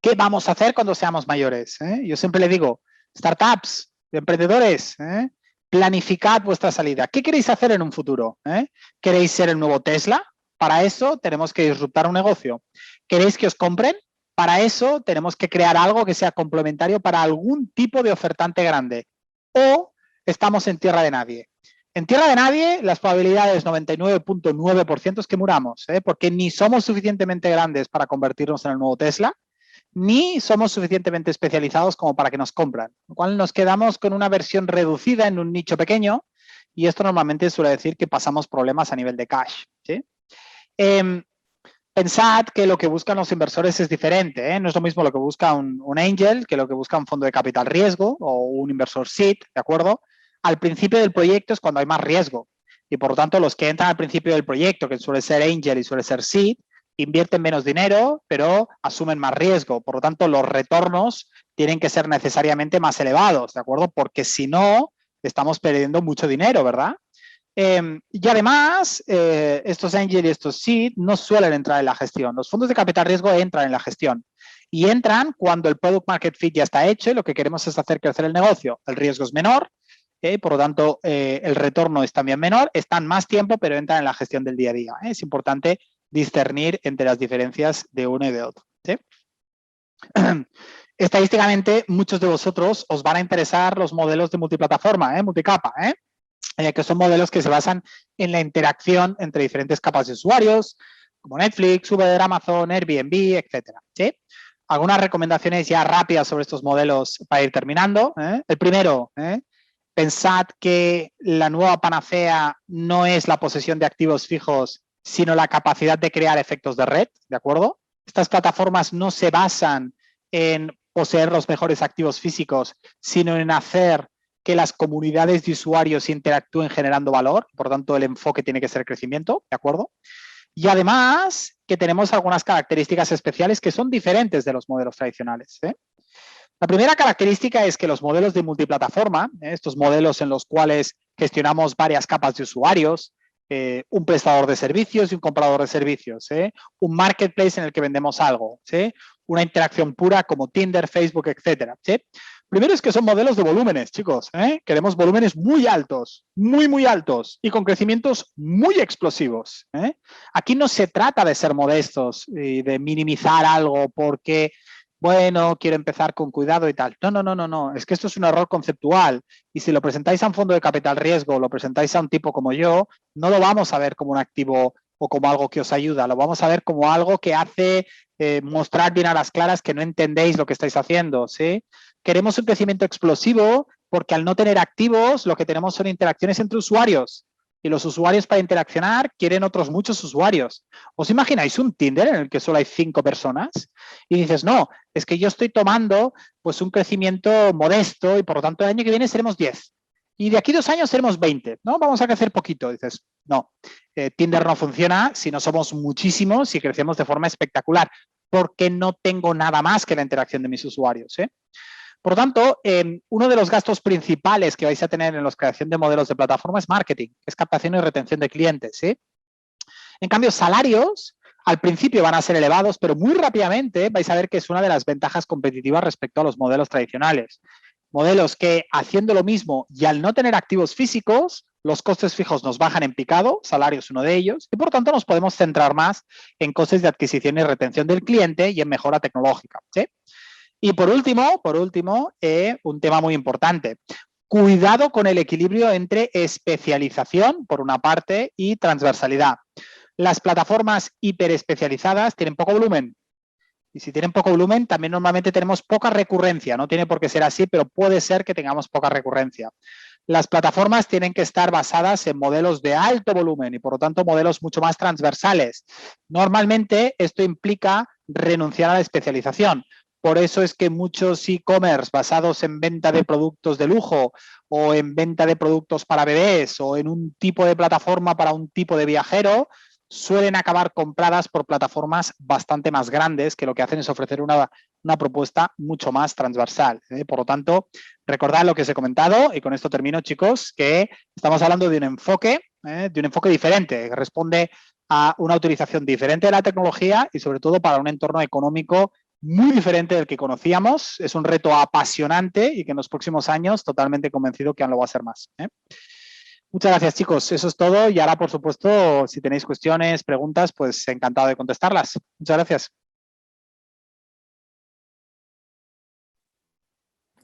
¿Qué vamos a hacer cuando seamos mayores? Yo siempre le digo, startups, emprendedores, planificad vuestra salida. ¿Qué queréis hacer en un futuro? ¿Queréis ser el nuevo Tesla? Para eso tenemos que disruptar un negocio. ¿Queréis que os compren? Para eso tenemos que crear algo que sea complementario para algún tipo de ofertante grande. O estamos en tierra de nadie. En tierra de nadie, las probabilidades 99.9% es que muramos, porque ni somos suficientemente grandes para convertirnos en el nuevo Tesla, ni somos suficientemente especializados como para que nos compran. Con lo cual nos quedamos con una versión reducida en un nicho pequeño y esto normalmente suele decir que pasamos problemas a nivel de cash. ¿Sí? Pensad que lo que buscan los inversores es diferente. No es lo mismo lo que busca un angel que lo que busca un fondo de capital riesgo o un inversor seed, ¿de acuerdo? Al principio del proyecto es cuando hay más riesgo y por lo tanto los que entran al principio del proyecto, que suele ser angel y suele ser seed, invierten menos dinero, pero asumen más riesgo. Por lo tanto, los retornos tienen que ser necesariamente más elevados, ¿de acuerdo? Porque si no, estamos perdiendo mucho dinero, ¿verdad? Y además, estos angel y estos seed no suelen entrar en la gestión. Los fondos de capital riesgo entran en la gestión y entran cuando el product market fit ya está hecho y lo que queremos es hacer crecer el negocio. El riesgo es menor, por lo tanto, el retorno es también menor, están más tiempo, pero entran en la gestión del día a día. Es importante discernir entre las diferencias de uno y de otro. ¿Sí? Estadísticamente, muchos de vosotros os van a interesar los modelos de multiplataforma, multicapa, que son modelos que se basan en la interacción entre diferentes capas de usuarios, como Netflix, Uber, Amazon, Airbnb, etcétera. ¿Sí? Algunas recomendaciones ya rápidas sobre estos modelos para ir terminando. El primero, pensad que la nueva panacea no es la posesión de activos fijos, sino la capacidad de crear efectos de red, ¿de acuerdo? Estas plataformas no se basan en poseer los mejores activos físicos, sino en hacer que las comunidades de usuarios interactúen generando valor, por tanto el enfoque tiene que ser crecimiento, ¿de acuerdo? Y además que tenemos algunas características especiales que son diferentes de los modelos tradicionales. La primera característica es que los modelos de multiplataforma, estos modelos en los cuales gestionamos varias capas de usuarios, un prestador de servicios y un comprador de servicios, un marketplace en el que vendemos algo, una interacción pura como Tinder, Facebook, etcétera. Primero es que son modelos de volúmenes, chicos. Queremos volúmenes muy altos, muy altos y con crecimientos muy explosivos. Aquí no se trata de ser modestos y de minimizar algo porque, bueno, quiero empezar con cuidado y tal. No. Es que esto es un error conceptual y si lo presentáis a un fondo de capital riesgo o lo presentáis a un tipo como yo, no lo vamos a ver como un activo o como algo que os ayuda, lo vamos a ver como algo que hace mostrar bien a las claras que no entendéis lo que estáis haciendo, ¿sí? Queremos un crecimiento explosivo porque al no tener activos lo que tenemos son interacciones entre usuarios y los usuarios para interaccionar quieren otros muchos usuarios. ¿Os imagináis un Tinder en el que solo hay 5 personas? Y dices, no, es que yo estoy tomando pues un crecimiento modesto y por lo tanto el año que viene seremos 10. Y de aquí 2 años seremos 20, ¿no? Vamos a crecer poquito. Dices, no, Tinder no funciona si no somos muchísimos y crecemos de forma espectacular, porque no tengo nada más que la interacción de mis usuarios. Por lo tanto, uno de los gastos principales que vais a tener en la creación de modelos de plataforma es marketing, es captación y retención de clientes. En cambio, salarios al principio van a ser elevados, pero muy rápidamente vais a ver que es una de las ventajas competitivas respecto a los modelos tradicionales. Modelos que haciendo lo mismo y al no tener activos físicos, los costes fijos nos bajan en picado, salario es uno de ellos, y por tanto nos podemos centrar más en costes de adquisición y retención del cliente y en mejora tecnológica. ¿Sí? Y por último, un tema muy importante. Cuidado con el equilibrio entre especialización, por una parte, y transversalidad. Las plataformas hiperespecializadas tienen poco volumen Y si tienen poco volumen, también normalmente tenemos poca recurrencia. No tiene por qué ser así, pero puede ser que tengamos poca recurrencia. Las plataformas tienen que estar basadas en modelos de alto volumen y, por lo tanto, modelos mucho más transversales. Normalmente, esto implica renunciar a la especialización. Por eso es que muchos e-commerce basados en venta de productos de lujo o en venta de productos para bebés o en un tipo de plataforma para un tipo de viajero suelen acabar compradas por plataformas bastante más grandes que lo que hacen es ofrecer una propuesta mucho más transversal. Por lo tanto, recordad lo que os he comentado y con esto termino, chicos, que estamos hablando de un enfoque diferente, que responde a una utilización diferente de la tecnología y sobre todo para un entorno económico muy diferente del que conocíamos. Es un reto apasionante y que en los próximos años totalmente convencido que lo va a ser más. Muchas gracias, chicos. Eso es todo. Y ahora, por supuesto, si tenéis cuestiones, preguntas, pues encantado de contestarlas. Muchas gracias.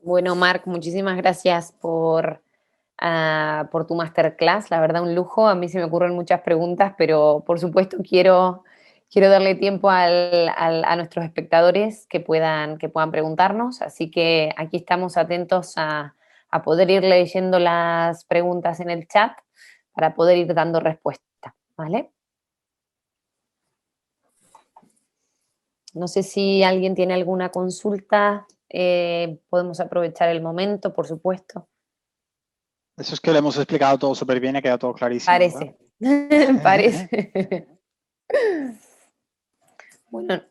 Bueno, Marc, muchísimas gracias por tu masterclass. La verdad, un lujo. A mí se me ocurren muchas preguntas, pero por supuesto quiero darle tiempo a nuestros espectadores que puedan preguntarnos. Así que aquí estamos atentos a poder ir leyendo las preguntas en el chat para poder ir dando respuesta, ¿vale? No sé si alguien tiene alguna consulta. Podemos aprovechar el momento, por supuesto. Eso es que lo hemos explicado todo súper bien y ha quedado todo clarísimo. Parece, parece.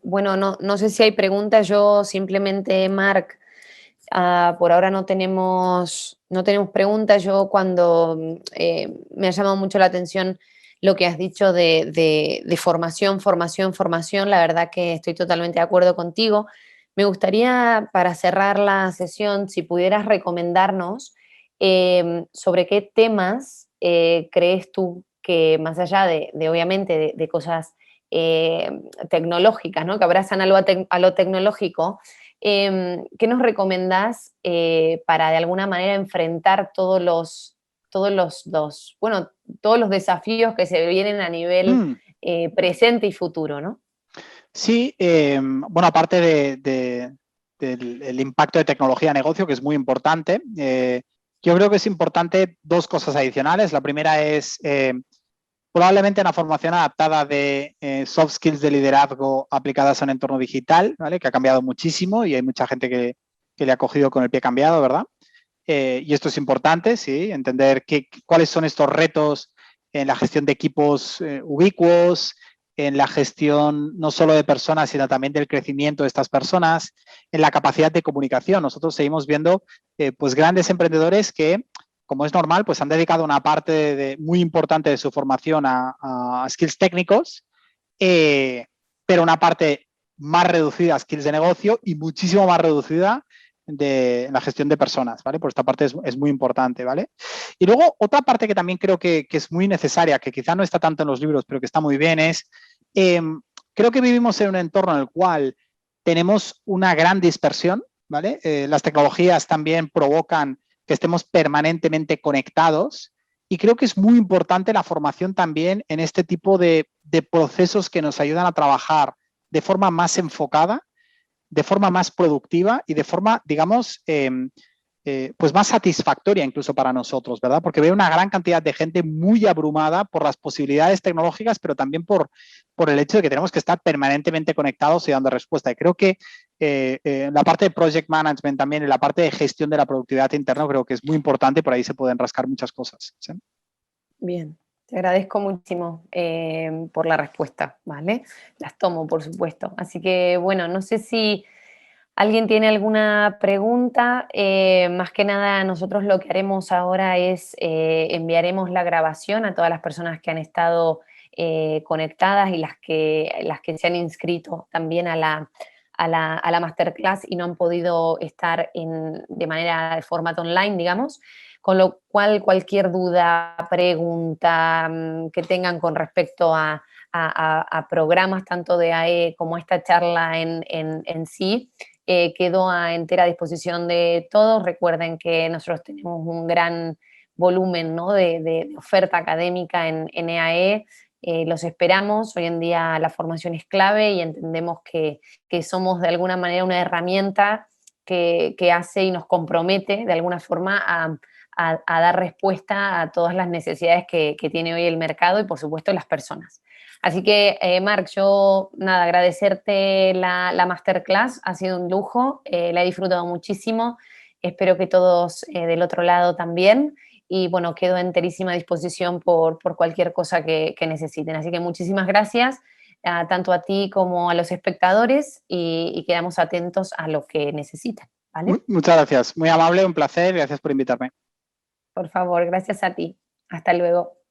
Bueno, no sé si hay preguntas. Yo simplemente, Marc, por ahora no tenemos preguntas. Yo cuando me ha llamado mucho la atención lo que has dicho de formación, formación, formación. La verdad que estoy totalmente de acuerdo contigo. Me gustaría, para cerrar la sesión, si pudieras recomendarnos sobre qué temas crees tú que, más allá de obviamente, de cosas tecnológicas, ¿no? Que abrazan a lo tecnológico, ¿qué nos recomendás para de alguna manera enfrentar todos los desafíos que se vienen a nivel presente y futuro, ¿no? Sí, bueno, aparte del impacto de tecnología a negocio, que es muy importante, yo creo que es importante dos cosas adicionales. La primera es probablemente una formación adaptada de soft skills de liderazgo aplicadas a un entorno digital, ¿vale? Que ha cambiado muchísimo y hay mucha gente que le ha cogido con el pie cambiado, ¿verdad? Y esto es importante, sí, entender cuáles son estos retos en la gestión de equipos ubicuos, en la gestión no solo de personas, sino también del crecimiento de estas personas, en la capacidad de comunicación. Nosotros seguimos viendo pues grandes emprendedores que, como es normal, pues han dedicado una parte muy importante de su formación a skills técnicos, pero una parte más reducida a skills de negocio y muchísimo más reducida de la gestión de personas, ¿vale? Por esta parte es muy importante, ¿vale? Y luego, otra parte que también creo que es muy necesaria, que quizá no está tanto en los libros, pero que está muy bien, es creo que vivimos en un entorno en el cual tenemos una gran dispersión, ¿vale? Las tecnologías también provocan que estemos permanentemente conectados y creo que es muy importante la formación también en este tipo de procesos que nos ayudan a trabajar de forma más enfocada, de forma más productiva y de forma, digamos, pues más satisfactoria incluso para nosotros, ¿verdad? Porque veo una gran cantidad de gente muy abrumada por las posibilidades tecnológicas, pero también por el hecho de que tenemos que estar permanentemente conectados y dando respuesta. Y creo que la parte de project management también y la parte de gestión de la productividad interna creo que es muy importante, por ahí se pueden rascar muchas cosas, ¿sí? Bien, te agradezco muchísimo por la respuesta, ¿vale? Las tomo, por supuesto. Así que, bueno, no sé si alguien tiene alguna pregunta. Más que nada, nosotros lo que haremos ahora es enviaremos la grabación a todas las personas que han estado conectadas y las que se han inscrito también a la masterclass y no han podido estar de formato online, digamos. Con lo cual, cualquier duda, pregunta que tengan con respecto a programas tanto de AE como esta charla en sí, quedo a entera disposición de todos. Recuerden que nosotros tenemos un gran volumen, ¿no?, de oferta académica en EAE los esperamos. Hoy en día la formación es clave y entendemos que somos de alguna manera una herramienta que hace y nos compromete de alguna forma a dar respuesta a todas las necesidades que tiene hoy el mercado y por supuesto las personas. Así que, Marc, yo nada, agradecerte la masterclass, ha sido un lujo, la he disfrutado muchísimo, espero que todos del otro lado también y bueno, quedo enterísima disposición por cualquier cosa que necesiten. Así que muchísimas gracias, tanto a ti como a los espectadores y quedamos atentos a lo que necesitan, ¿vale? Muchas gracias, muy amable, un placer, gracias por invitarme. Por favor, gracias a ti. Hasta luego.